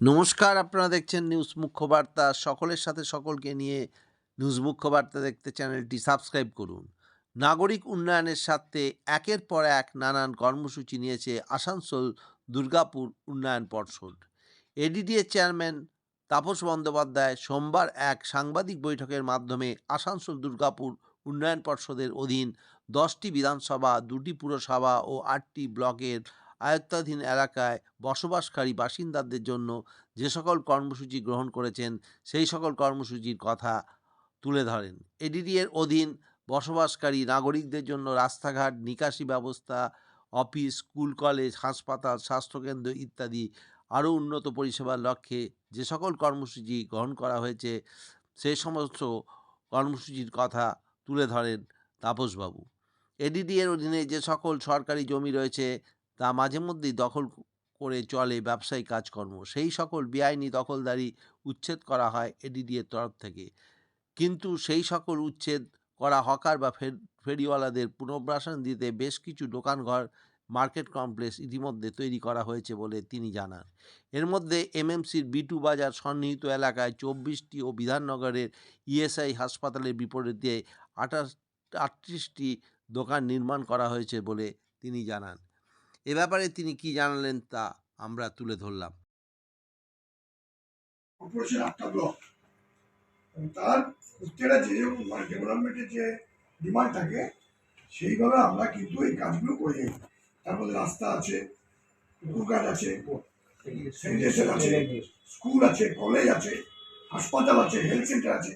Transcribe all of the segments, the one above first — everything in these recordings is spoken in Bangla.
নমস্কার, আপনারা দেখছেন নিউজ মুখ্য বার্তা। সকলের সাথে সকলকে নিয়ে নিউজ মুখ্য বার্তা দেখতে চ্যানেলটি সাবস্ক্রাইব করুন। নাগরিক উন্নয়নের স্বার্থে একের পর এক নানান কর্মসূচি নিয়েছে আসানসোল দুর্গাপুর উন্নয়ন পর্ষদ। এডিডিএ চেয়ারম্যান তাপস বন্দ্যোপাধ্যায় সোমবার এক সাংবাদিক বৈঠকের মাধ্যমে আসানসোল দুর্গাপুর উন্নয়ন পর্ষদের অধীন 10টি বিধানসভা, 2টি পুরসভা ও 8টি ব্লকের আয়ত্তাধীন এলাকায় বসবাসকারী বাসিন্দাদের জন্য যে সকল কর্মসূচি গ্রহণ করেছেন সেই সকল কর্মসূচির কথা তুলে ধরেন। এডিডিএর অধীন বসবাসকারী নাগরিকদের জন্য রাস্তাঘাট, নিকাশি ব্যবস্থা, অফিস, স্কুল, কলেজ, হাসপাতাল, স্বাস্থ্যকেন্দ্র ইত্যাদি আরও উন্নত পরিষেবার লক্ষ্যে যে সকল কর্মসূচি গ্রহণ করা হয়েছে সেই সমস্ত কর্মসূচির কথা তুলে ধরেন তাপসবাবু। এডিডিএর অধীনে যে সকল সরকারি জমি রয়েছে তা মাঝে মধ্যেই দখল করে চলে ব্যবসায়িক কাজকর্ম। সেই সকল বেআইনি দখলদারি উচ্ছেদ করা হয় এডিডিএর তরফ থেকে। কিন্তু সেই সকল উচ্ছেদ করা হকার বা ফেরিওয়ালাদের পুনর্বাসন দিতে বেশ কিছু দোকানঘর, মার্কেট কমপ্লেক্স ইতিমধ্যে তৈরি করা হয়েছে বলে তিনি জানান। এর মধ্যে এমএমসির বিটু বাজার সন্নিহিত এলাকায় 24টি ও বিধাননগরের ইএসআই হাসপাতালের বিপরীতে 38টি দোকান নির্মাণ করা হয়েছে বলে তিনি জানান। এ ব্যাপারে তিনি কি জানালেন তা আমরা তুলে ধরলাম। কর্পোরেশন 8টা ব্লক এবং তার প্রত্যেকটা যে ডেভেলপমেন্টের যে ডিমান্ড থাকে সেইভাবে আমরা কিন্তু এই কাজগুলো করে যাই। তার মধ্যে রাস্তা আছে, পুকুর কাজ আছে, স্যানিটেশন আছে, স্কুল আছে, কলেজ আছে, হাসপাতাল আছে, হেলথ সেন্টার আছে,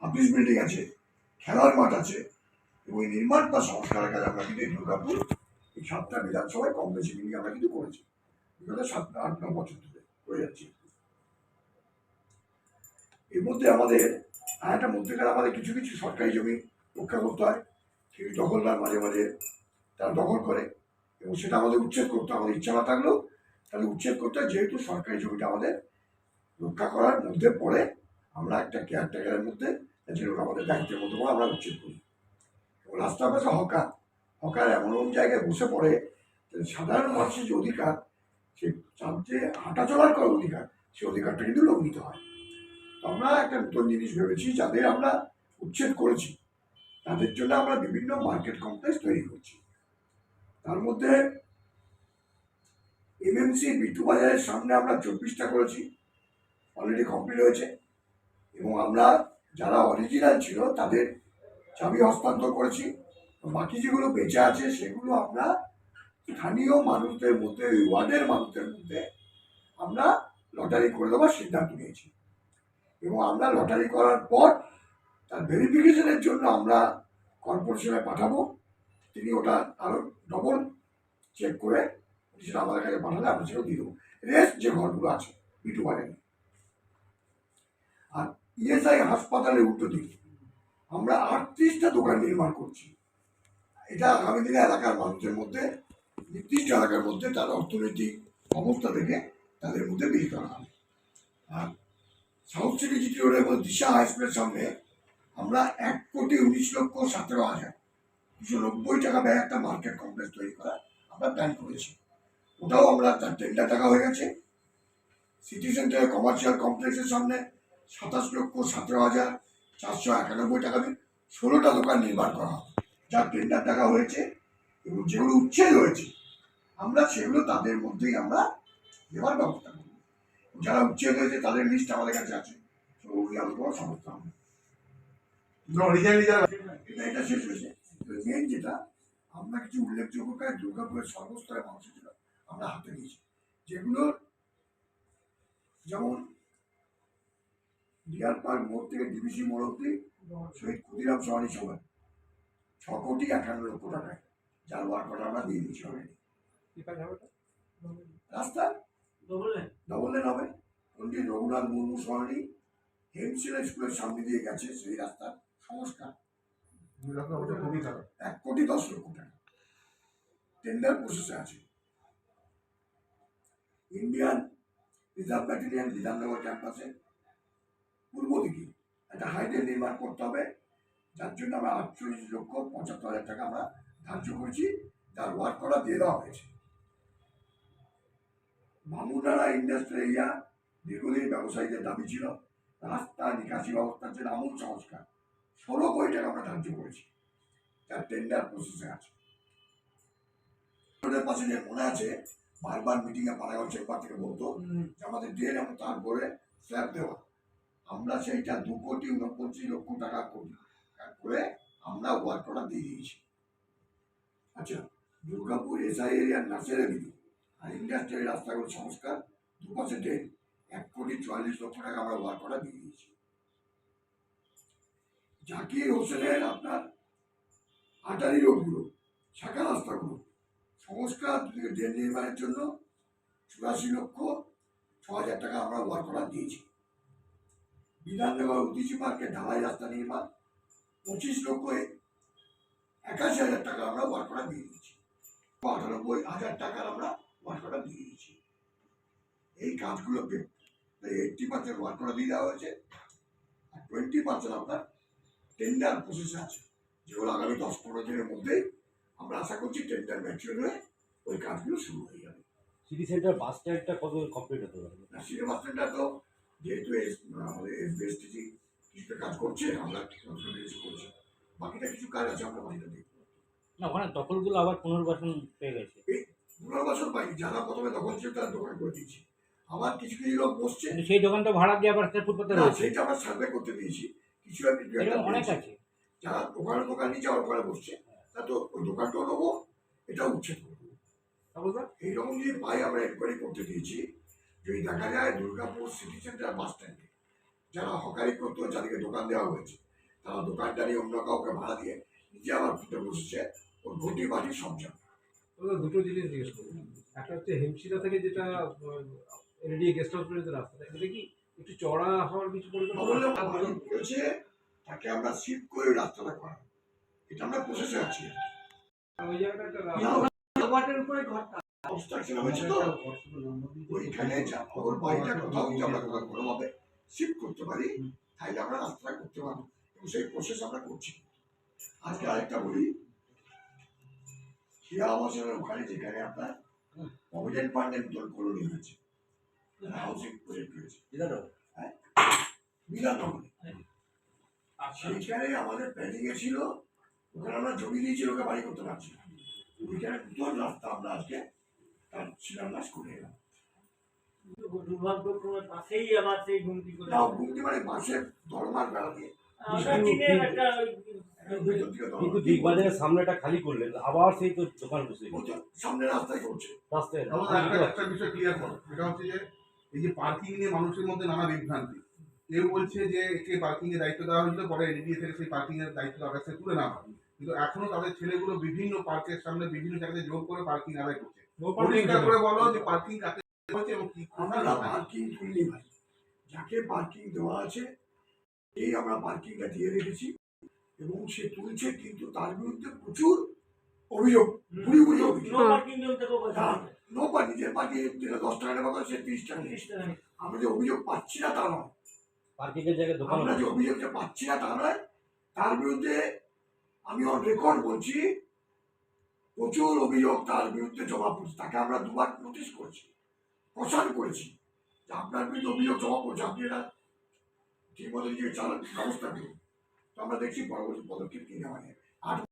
অফিস বিল্ডিং আছে, খেলার মাঠ আছে এবং এই নির্মাণ বা সংস্কারের কাজ আমরা কিন্তু এই দুর্গাপুর এই 7টা বিধানসভায় কম বেশি মিলিয়ে আমরা কিন্তু করেছি। বিগত 7-8-9 বছর ধরে করে যাচ্ছি। এর মধ্যে আমাদের একটা মধ্যেকার আমাদের কিছু কিছু সরকারি জমি রক্ষা করতে হয়। কিছু দখলদার মাঝে মাঝে তারা দখল করে এবং সেটা আমাদের উচ্ছেদ করতে হয়। আমাদের ইচ্ছা না থাকলেও তাহলে উচ্ছেদ করতে হয়, যেহেতু সরকারি জমিটা আমাদের রক্ষা করার মধ্যে পড়ে। আমরা একটা কেয়ারটেকারের মধ্যে যেরকম আমাদের দায়িত্বের মধ্যে পড়ে আমরা উচ্ছেদ করি। এবং রাস্তার পাশে হকার হকার এমন এমন জায়গায় বসে পড়ে সাধারণ মানুষের যে অধিকার, সে যে হাঁটা চলার করার অধিকার, সেই অধিকারটা কিন্তু লঙ্ঘিত হয়। আমরা একটা নতুন জিনিস ভেবেছি, যাদের আমরা উচ্ছেদ করেছি তাদের জন্য আমরা বিভিন্ন মার্কেট কমপ্লেক্স তৈরি করছি। তার মধ্যে এমএমসি বিটু বাজারের সামনে আমরা 24টা করেছি, অলরেডি কমপ্লিট হয়েছে এবং আমরা যারা অরিজিনাল ছিল তাদের চাবি হস্তান্তর করেছি। বাকি যেগুলো বেঁচে আছে সেগুলো আমরা স্থানীয় মানুষদের মধ্যে, ওয়ার্ডের মানুষদের মধ্যে আমরা লটারি করে দেওয়ার সিদ্ধান্ত নিয়েছি এবং আমরা লটারি করার পর তার ভেরিফিকেশনের জন্য আমরা কর্পোরেশনে পাঠাবো। তিনি ওটা আরও ডবল চেক করে সেটা আমাদের কাছে পাঠালে আমরা সেটাও দিয়ে দেবো। রেস্ট যে ঘরগুলো আছে বিটু বাজারে আর ইএসআই হাসপাতালের উল্টো দিকে আমরা 38টা দোকান নির্মাণ করছি। এটা আগামী দিনে এলাকার মানুষের মধ্যে, নির্দিষ্ট এলাকার মধ্যে তার অর্থনৈতিক অবস্থা দেখে তাদের মধ্যে বিলি করা হবে। আর সাউথ সিটি জিটি রোডের মধ্যে দিশা হাই স্কুলের সামনে আমরা 1,19,17,290 টাকা ব্যয় একটা মার্কেট কমপ্লেক্স তৈরি করা আমরা প্ল্যান করেছি। ওটাও আমরা তার টেন্ডার টাকা হয়ে গেছে। সিটি সেন্টারের কমার্শিয়াল কমপ্লেক্সের সামনে 27,17,491 টাকা দিয়ে 16টা দোকান নির্মাণ করা হবে, যার টেন্ডার টাকা হয়েছে এবং যেগুলো উচ্ছেদ হয়েছে আমরা সেগুলো তাদের মধ্যেই আমরা দেওয়ার ব্যবস্থা করব। যারা উচ্ছেদ হয়েছে তাদের লিস্ট আমাদের কাছে আছে, ওগুলি আমি কোনো সমস্যা হবে এটা শেষ হয়েছে। মেন যেটা আমরা কিছু উল্লেখযোগ্য কাজ দুর্গাপুরের সর্বস্তরের মানুষের জন্য আমরা হাতে নিয়েছি, যেগুলোর যেমন ডিয়ার পার্ক মোড় থেকে ডিবিসি মোড় অব্দি শহীদ ক্ষুদিরাম সহানি সভায় 6,51,00,000 টাকায় যার ওয়ার্ক অর্ডার আমরা দিয়ে দিচ্ছি অলরেডি। রাস্তা ডবল লেন হবে, পন্ডিত রঘুনাথ মুর্মু সহানি হেমশিলা স্কুলের সামনে দিয়ে গেছে সেই রাস্তার সংস্কার 1,10,00,000 টাকা টেন্ডার প্রসেসে আছে। ইন্ডিয়ান রিজার্ভ ব্যাটালিয়ান বিধাননগর ক্যাম্পাসে পূর্ব দিকে একটা হাইডেল নির্মাণ করতে হবে, যার জন্য আমরা 48,75,000 টাকা আমরা ধার্য করছি, যার ওয়ার্ক করা দিয়ে দেওয়া হয়েছে। বামুনারা ইন্ডাস্ট্রিয়াল এরিয়া দীর্ঘদিন ব্যবসায়ীদের দাবি ছিল রাস্তা নিকাশি ব্যবস্থার জন্য আমূল সংস্কার। 16 কোটি টাকা আমরা ধার্য করেছি, তার টেন্ডার প্রসেসে আছে। ওদের পাশে যে মনে আছে বারবার মিটিংয়ে পাড়াগঞ্জ চেম্বার থেকে বলতো যে আমাদের ড্রেন এবং তারপরে স্ল্যাব দেওয়া, আমরা সেইটা 2,49,00,000 টাকা করে আমরা ওয়ার্ক অর্ডার দিয়ে দিয়েছি। আচ্ছা, দুর্গাপুর এসআই এরিয়ার নার্সের এভিনিউ আর ইন্ডাস্ট্রিয়াল রাস্তাগুলো সংস্কার, দুপাশে ড্রেন, 1,44,00,000 টাকা আমরা ওয়ার্ক অর্ডার দিয়ে দিয়েছি। জাকির হোসেনের আপনার আটারি রোডগুলো, শাখা রাস্তাগুলো সংস্কার, ড্রেন নির্মাণের জন্য 84,06,000 টাকা আমরা ওয়ার্ক অর্ডার দিয়েছি। বিধাননগর উদিচি পার্কে ঢালাই রাস্তা নির্মাণ 25,81,000 টাকা আমরা ওয়ার্ক অর্ডার দিয়ে দিয়েছি। 98,000 টাকার আমরা ওয়ার্ক অর্ডার দিয়ে দিয়েছি। এই কাজগুলোকে 80% ওয়ার্ক অর্ডার দিয়ে দেওয়া হয়েছে, আর 20% আপনার টেন্ডার প্রসেসে আছে, যেগুলো আগামী 10-15 দিনের মধ্যেই আমরা আশা করছি টেন্ডার ম্যাচিওর হয়ে ওই কাজগুলো শুরু হয়ে যাবে। সিটি সেন্টার বাস স্ট্যান্ডটা কত কমপ্লিট হতে পারে? সিটি বাস স্ট্যান্ডটা তো যেহেতু আমাদের এসবিএসটিসি কিছুটা কাজ করছে, আমরা করছি, বাকিটা কিছু কাজ আছে আমরা বাকিটা দেখবো। না, ওখানে দখলগুলো আবার পুনর্বাসন পেয়ে গেছে। এই 15 বছর পাইনি, যারা প্রথমে দখল ছিল তারা দোকান করে দিয়েছি, আবার কিছু কিছু লোক বসছে, কিন্তু সেই দোকানটা ভাড়া দিয়ে আবার ফুটপাতে না রয়েছে, সেইটা আমরা সার্ভে করতে দিয়েছি। কিছু একটা এরকম অনেক আছে। যারা দোকান নিচে ওখানে বসছে, তা তো ওই দোকানটাও নেবো, এটাও উচ্ছেদ করবো। এইরকম যদি পাই আমরা এনকোয়ারি করতে দিয়েছি। যদি দেখা যায় দুর্গাপুর সিটি সেন্টার বাস স্ট্যান্ডে যারা হকারি করতো, যাদেরকে দোকান দেওয়া হয়েছে, তারা দোকানটা নিয়ে অন্য কাউকে ভাড়া দিয়ে নিজে আবার ফুটে বসেছে, ওর ঘটি বাটি সব যাবে। দুটো জিনিস জিজ্ঞেস করবো। একটা হচ্ছে হিমশিলা থেকে যেটা এলডি গেস্ট হাউস পর্যন্ত রাস্তাটা, এটা কি একটু চড়া হওয়ার কিছু পরিকল্পনা বলেছে তাকে আমরা শিফট করে রাস্তাটা করা, এটা আমরা প্রসেসে আছি। ওই জায়গাটা একটা অবস্ট্রাকশন হয়েছে তো ওইখানে ওর বাড়িটা কোথাও যদি আমরা কোনোভাবে শিফট করতে পারি, তাহলে আমরা রাস্তাটা করতে পারবো, এবং সেই প্রসেস আমরা করছি। আজকে আরেকটা বলি, শিয়া আবাসনের ওখানে যেখানে আপনার প্রভিডেন্ট ফান্ডের নতুন কলোনি হয়েছে, হাউসিং প্রজেক্ট হয়েছে বিধাননগরে, সেইখানে আমাদের প্ল্যানিং এ ছিল, ওখানে আমরা জমি দিয়েছি, ওকে বাড়ি করতে পারছি না, ওইখানে নতুন রাস্তা আমরা আজকে তার শিলান্যাস করে এলাম। দুর্ভাগ্যক্রমে পাশেই আবার সেই ঘুমটি করে ঘুমটি মানে বাসের দরমার বেড়া দিয়ে ভেতর দিকে কিন্তু বিগ বাজারের সামনেটা খালি করলেন, আবার সেই তো দোকান বসে সামনে রাস্তায় করছে। রাস্তায় একটা বিষয় ক্লিয়ার করো, সেটা হচ্ছে যে এই যে পার্কিং নিয়ে মানুষের মধ্যে নানা বিভ্রান্তি। কেউ বলছে যে একে পার্কিং এর দায়িত্ব দেওয়া হয়েছিল, পরে এনডিএ থেকে সেই পার্কিং এর দায়িত্ব তার কাছে তুলে নেওয়া হয়, কিন্তু এখনো তাদের ছেলেগুলো বিভিন্ন পার্কের সামনে বিভিন্ন জায়গায় জোর করে পার্কিং আদায় করছে। পরিষ্কার করে বলো যে পার্কিং কাকে হয়েছে এবং কি। আমরা পার্কিং তুললি ভাই, যাকে পার্কিং দেওয়া আছে এই আমরা পার্কিংটা দিয়ে রেখেছি, এবং সে তুলছে, কিন্তু তার বিরুদ্ধে প্রচুর অভিযোগ, বুড়ি বুড়ি অভিযোগ। নো পার্কিং, যে পার্কিং 10 টাকা নেওয়া করে সে 30 টাকা নিচ্ছে। আমরা যে অভিযোগ পাচ্ছি না তা নয়, পার্কিং এর জায়গায় দোকান, আমরা যে অভিযোগটা পাচ্ছি না তা নয়, তার বিরুদ্ধে আমি অন রেকর্ড বলছি প্রচুর অভিযোগ তার বিরুদ্ধে জমা পড়ছে। তাকে আমরা 2বার নোটিশ করেছি, প্রশান করেছি যে আপনার বিরুদ্ধে অভিযোগ জমা পড়ছে, আপনি এটা ঠিক মতো নিজেকে চালান ব্যবস্থা করুন। তো আমরা দেখছি পরবর্তী পদক্ষেপ কি নেওয়া যায়।